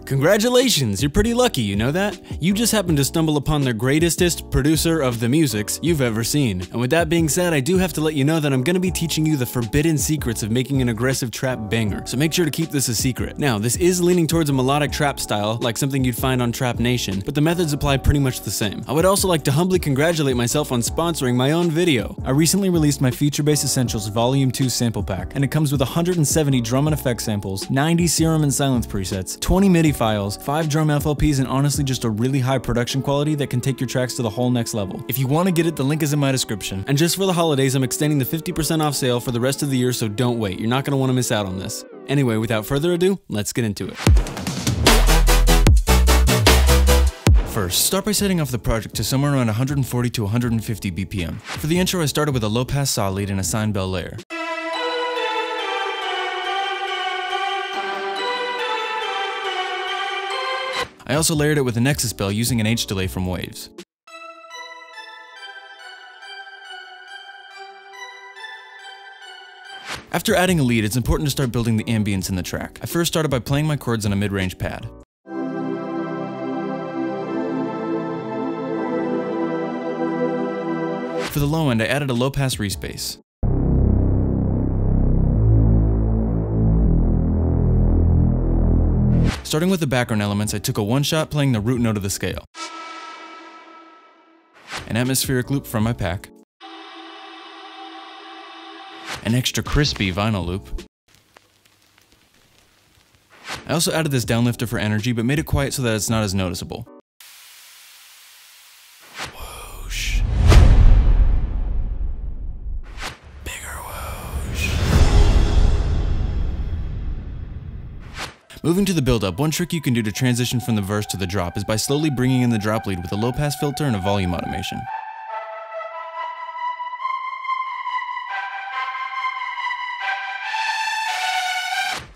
Congratulations, you're pretty lucky, you know that? You just happened to stumble upon the greatestest producer of the musics you've ever seen. And with that being said, I do have to let you know that I'm gonna be teaching you the forbidden secrets of making an aggressive trap banger, so make sure to keep this a secret. Now, this is leaning towards a melodic trap style, like something you'd find on Trap Nation, but the methods apply pretty much the same. I would also like to humbly congratulate myself on sponsoring my own video. I recently released my Feature Bass Essentials Volume 2 sample pack, and it comes with 170 drum and effect samples, 90 Serum and Sylenth presets, 20 Midi Files, 5 Drum FLPs, and honestly just a really high production quality that can take your tracks to the whole next level. If you want to get it, the link is in my description. And just for the holidays, I'm extending the 50% off sale for the rest of the year, so don't wait. You're not going to want to miss out on this. Anyway, without further ado, let's get into it. First, start by setting off the project to somewhere around 140 to 150 BPM. For the intro, I started with a low-pass saw lead and a sine bell layer. I also layered it with a Nexus bell using an H delay from Waves. After adding a lead, it's important to start building the ambience in the track. I first started by playing my chords on a mid-range pad. For the low end, I added a low-pass respace. Starting with the background elements, I took a one-shot playing the root note of the scale, an atmospheric loop from my pack, an extra crispy vinyl loop. I also added this downlifter for energy, but made it quiet so that it's not as noticeable. Whoosh. Bigger whoosh. Moving to the build-up, one trick you can do to transition from the verse to the drop is by slowly bringing in the drop lead with a low-pass filter and a volume automation.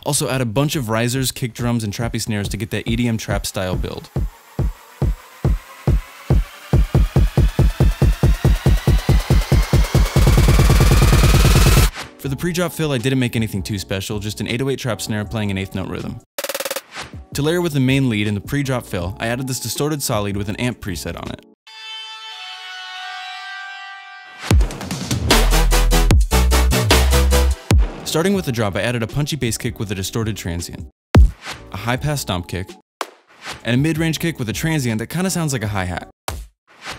Also add a bunch of risers, kick drums, and trappy snares to get that EDM trap style build. For the pre-drop fill, I didn't make anything too special, just an 808 trap snare playing an 8th note rhythm. To layer with the main lead in the pre-drop fill, I added this distorted saw lead with an amp preset on it. Starting with the drop, I added a punchy bass kick with a distorted transient, a high-pass stomp kick, and a mid-range kick with a transient that kinda sounds like a hi-hat.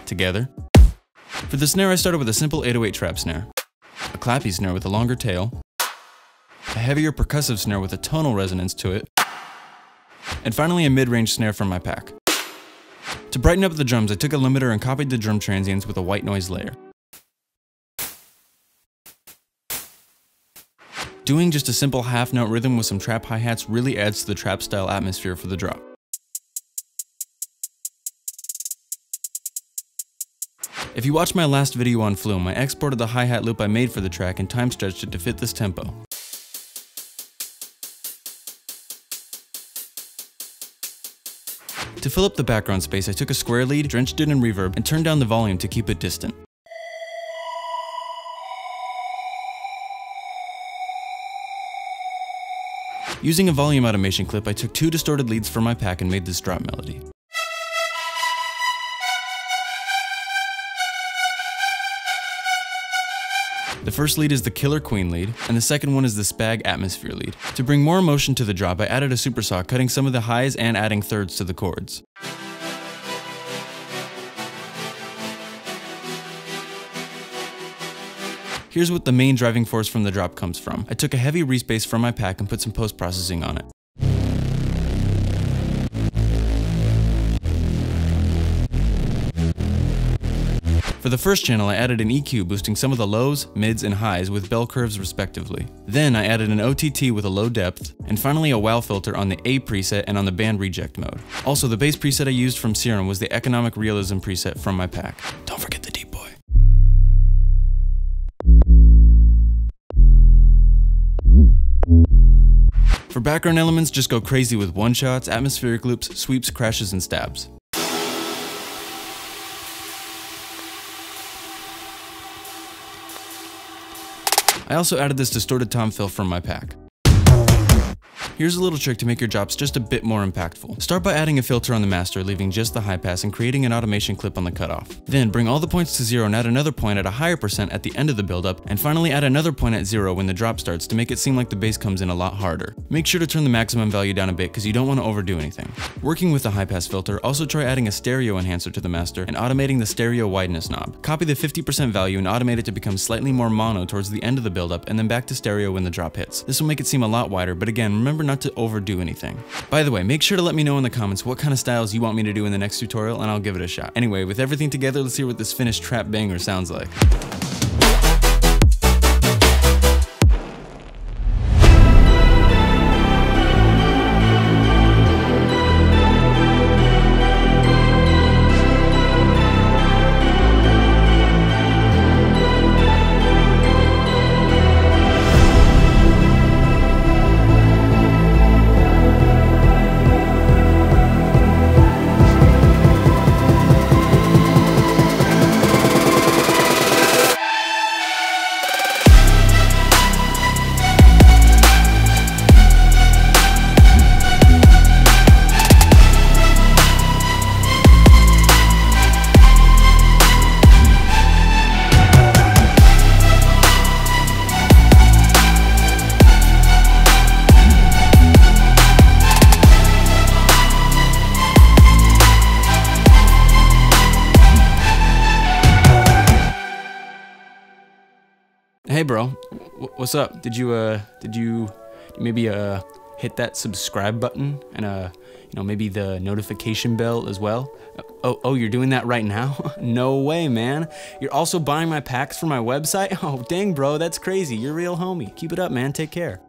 Together. For the snare, I started with a simple 808 trap snare, a clappy snare with a longer tail, a heavier percussive snare with a tonal resonance to it, and finally a mid-range snare from my pack. To brighten up the drums, I took a limiter and copied the drum transients with a white noise layer. Doing just a simple half-note rhythm with some trap hi-hats really adds to the trap-style atmosphere for the drop. If you watched my last video on Flume, I exported the hi-hat loop I made for the track and time-stretched it to fit this tempo. To fill up the background space, I took a square lead, drenched it in reverb, and turned down the volume to keep it distant. Using a volume automation clip, I took 2 distorted leads from my pack and made this drop melody. The first lead is the Killer Queen lead, and the second one is the Spag Atmosphere lead. To bring more emotion to the drop, I added a supersaw, cutting some of the highs and adding thirds to the chords. Here's what the main driving force from the drop comes from. I took a heavy respace from my pack and put some post-processing on it. For the first channel, I added an EQ boosting some of the lows, mids, and highs with bell curves respectively. Then I added an OTT with a low depth, and finally a wow filter on the A preset and on the band reject mode. Also, the bass preset I used from Serum was the Economic Realism preset from my pack. Don't forget the deep boy. For background elements, just go crazy with one-shots, atmospheric loops, sweeps, crashes, and stabs. I also added this distorted tom fill from my pack. here's a little trick to make your drops just a bit more impactful. Start by adding a filter on the master, leaving just the high pass, and creating an automation clip on the cutoff. Then bring all the points to 0 and add another point at a higher percent at the end of the buildup, and finally add another point at 0 when the drop starts to make it seem like the bass comes in a lot harder. Make sure to turn the maximum value down a bit because you don't want to overdo anything. Working with the high pass filter, also try adding a stereo enhancer to the master and automating the stereo wideness knob. Copy the 50% value and automate it to become slightly more mono towards the end of the buildup, and then back to stereo when the drop hits. This will make it seem a lot wider, but again, remember not to overdo anything. By the way, make sure to let me know in the comments what kind of styles you want me to do in the next tutorial, and I'll give it a shot. Anyway, with everything together, let's hear what this finished trap banger sounds like. Hey bro, what's up? Did you maybe hit that subscribe button and maybe the notification bell as well? Oh, you're doing that right now? No way, man. You're also buying my packs for my website? Oh, dang bro, that's crazy. You're a real homie. Keep it up, man. Take care.